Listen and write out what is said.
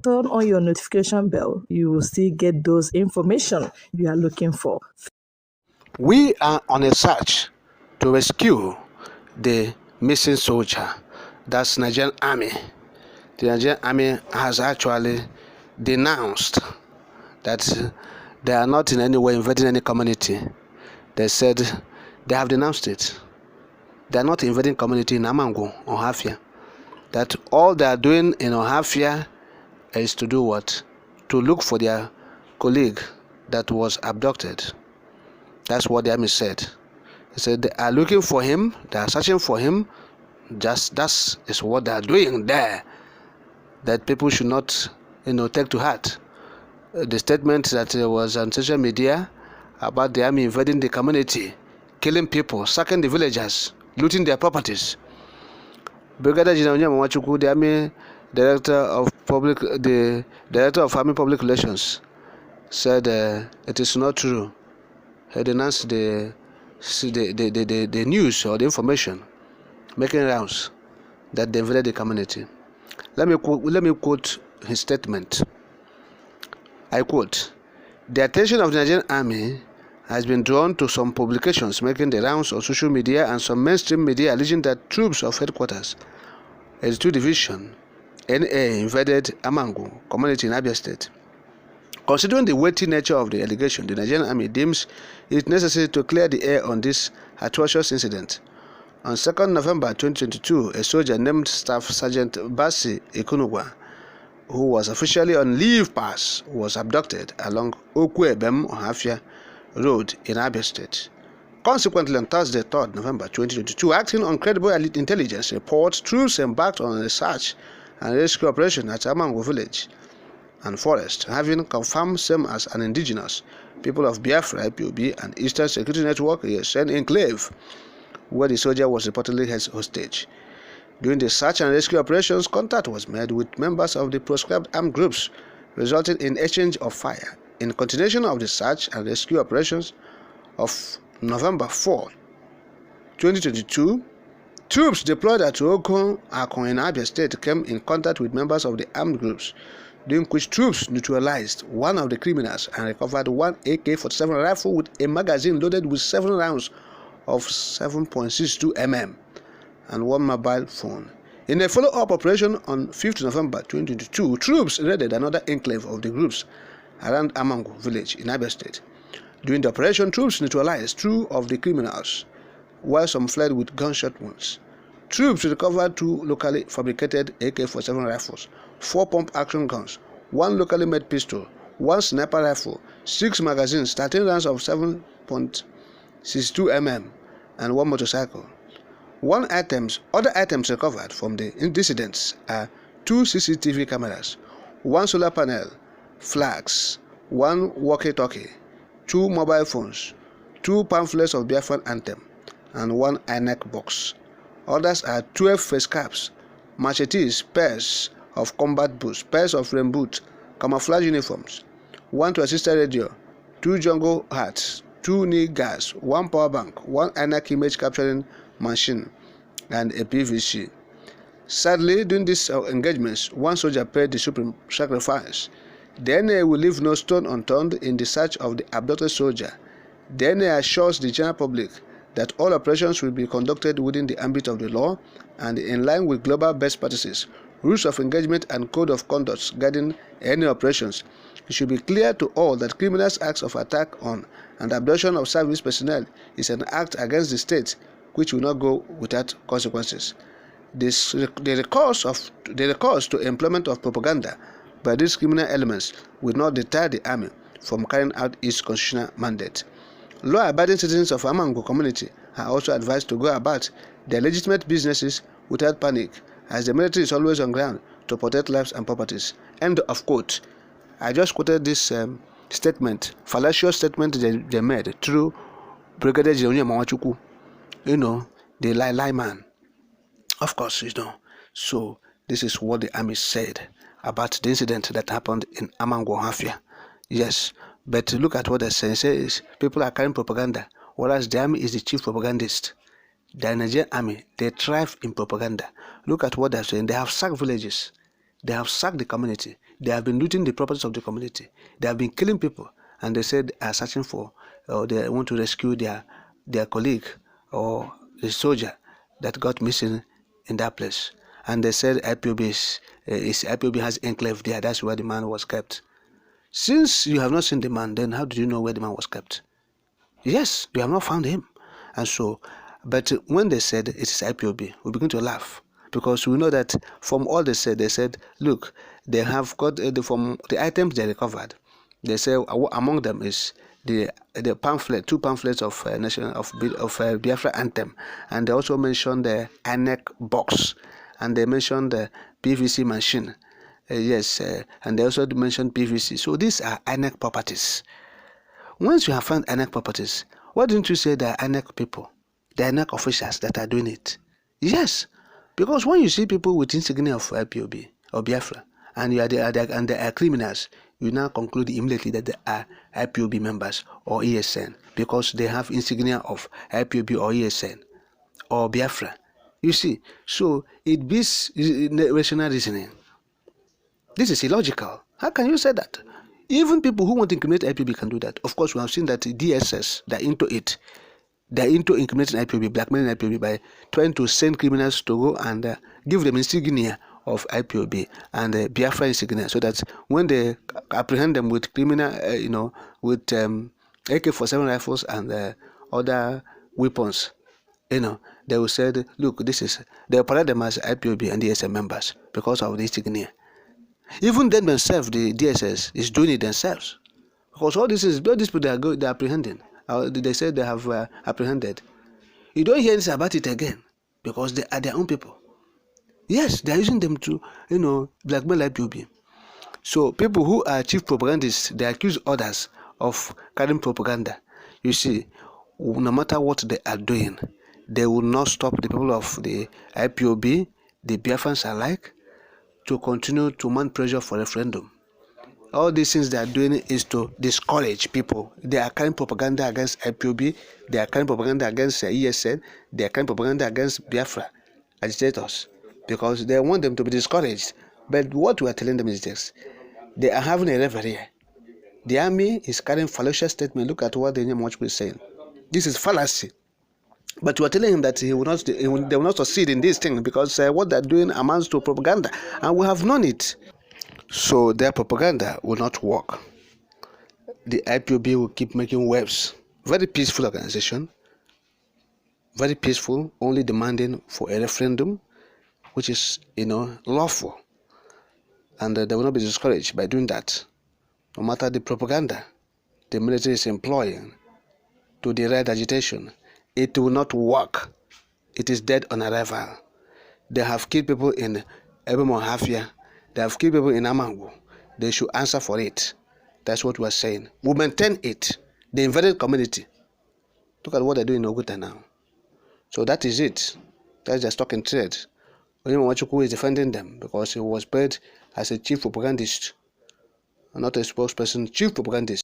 turn on your notification bell. You will still get those information you are looking for. We are on a search to rescue the missing soldier. That's Nigerian Army. The Nigerian Army has actually denounced that they are not in any way invading any community. They said they have denounced it. They are not invading community in Amangwu or Hafia. That all they are doing in Ohafia is to do what? To look for their colleague that was abducted. That's what the army said. They said they are looking for him, they are searching for him. Just that is what they are doing there. That people should not, take to heart. The statement that was on social media about the army invading the community, killing people, sacking the villagers, looting their properties. Brigadier General Amangwu, the Army Director of Army Public Relations, said it is not true. He denounced the news or the information making rounds that they invaded the community. Let me quote his statement. I quote: "The attention of the Nigerian Army has been drawn to some publications making the rounds on social media and some mainstream media alleging that troops of headquarters 82 Division NA invaded Amangwu community in Abia State. Considering the weighty nature of the allegation, the Nigerian Army deems it necessary to clear the air on this atrocious incident. On 2nd November 2022, a soldier named Staff Sergeant Basi Ikunugwa, who was officially on leave pass, was abducted along Okwebem Ohafia Road in Abia State. Consequently, on Thursday, 3rd November 2022, acting on credible intelligence reports, troops embarked on a search and rescue operation at Amangwu village and forest, having confirmed same as an indigenous people of Biafra IPOB and Eastern Security Network ESN enclave, where the soldier was reportedly held hostage. During the search and rescue operations, contact was made with members of the proscribed armed groups, resulting in exchange of fire. In continuation of the search and rescue operations of November 4, 2022, troops deployed at Akon in Abia State came in contact with members of the armed groups, during which troops neutralized one of the criminals and recovered one AK-47 rifle with a magazine loaded with 7 rounds of 7.62 mm and one mobile phone. In a follow-up operation on 5th November 2022, troops raided another enclave of the groups around Amangwu village in Abia State. During the operation, troops neutralized 2 of the criminals, while some fled with gunshot wounds. Troops recovered 2 locally fabricated AK-47 rifles, 4 pump-action guns, 1 locally made pistol, 1 sniper rifle, 6 magazines, 13 rounds of 7.62 mm, and 1 motorcycle. Other items recovered from the incidents are 2 CCTV cameras, 1 solar panel, flags, 1 walkie-talkie, 2 mobile phones, 2 pamphlets of Biafran anthem, and 1 INEC box. Others are 12 face caps, machetes, pairs of combat boots, pairs of rain boots, camouflage uniforms, 1 transistor radio, 2 jungle hats, 2 knee guards, 1 power bank, 1 INEC image capturing machine, and a PVC. Sadly, during these engagements, 1 soldier paid the supreme sacrifice. The NA will leave no stone unturned in the search of the abducted soldier. The NA assures the general public that all operations will be conducted within the ambit of the law and in line with global best practices, rules of engagement, and code of conduct guiding any operations. It should be clear to all that criminals' acts of attack on and abduction of service personnel is an act against the state which will not go without consequences. The recourse to employment of propaganda by these criminal elements will not deter the army from carrying out its constitutional mandate. Law-abiding citizens of Amangwu community are also advised to go about their legitimate businesses without panic, as the military is always on ground to protect lives and properties." End of quote. I just quoted this statement, fallacious statement they made through Brigadier General Amangwu, the lie man. Of course, So this is what the army said about the incident that happened in Amangwu Hafia. Yes, but look at what they're saying. Says people are carrying propaganda, whereas the army is the chief propagandist. The Nigerian army, they thrive in propaganda. Look at what they're saying. They have sacked villages. They have sacked the community. They have been looting the properties of the community. They have been killing people, and they said they are searching for, or they want to rescue their colleague or a soldier that got missing in that place. And they said IPOB has enclave there. That's where the man was kept. Since you have not seen the man, then how do you know where the man was kept? Yes, you have not found him. And so, but when they said it is IPOB, we begin to laugh, because we know that from all they said, look, they have got from the items they recovered. They say among them is the pamphlet, 2 pamphlets of Biafra anthem, and they also mentioned the ANEC box, and they mentioned the PVC machine. And they also mentioned PVC. So these are ANEC properties. Once you have found ANEC properties, why didn't you say there are ANEC people, the ANEC officials that are doing it? Yes, because when you see people with insignia of IPOB or Biafra, and they are criminals, you now conclude immediately that they are IPOB members or ESN, because they have insignia of IPOB or ESN or Biafra. You see, so it beats rational reasoning. This is illogical. How can you say that? Even people who want to incriminate IPOB can do that. Of course, we have seen that the DSS, they're into it. They're into incriminating IPOB, blackmailing IPOB by trying to send criminals to go and give them insignia of IPOB and Biafra insignia, so that when they apprehend them with criminal, with AK-47 rifles and other weapons, they will say, look, they parade them as IPOB and DSS members because of the insignia. Even then themselves, the DSS is doing it themselves, because all these people they're apprehending. They say they have apprehended. You don't hear anything about it again, because they are their own people. Yes, they are using them to, blackmail IPOB. So people who are chief propagandists, they accuse others of carrying propaganda. You see, no matter what they are doing, they will not stop the people of the IPOB, the Biafrans alike, to continue to mount pressure for referendum. All these things they are doing is to discourage people. They are carrying propaganda against IPOB, they are carrying propaganda against ESN, they are carrying propaganda against Biafra agitators, because they want them to be discouraged. But what we are telling them is this: they are having a reverie. The army is carrying fallacious statement. Look at what the Amangwu is saying. This is fallacy. But we are telling him that they will not succeed in this thing, because what they are doing amounts to propaganda, and we have known it. So their propaganda will not work. The IPOB will keep making waves. Very peaceful organization, very peaceful, only demanding for a referendum, which is lawful, and they will not be discouraged by doing that, no matter the propaganda the military is employing to deride agitation. It will not work. It is dead on arrival. They have killed people in Ebemo. They have killed people in Amangwu. They should answer for it. That's what we are saying. We maintain it. The invaded community. Look at what they're doing in Oguta now. So that is it. That's just stock and trade. Onyemonwachukwu is defending them because he was paid as a chief propagandist, not a spokesperson, chief propagandist.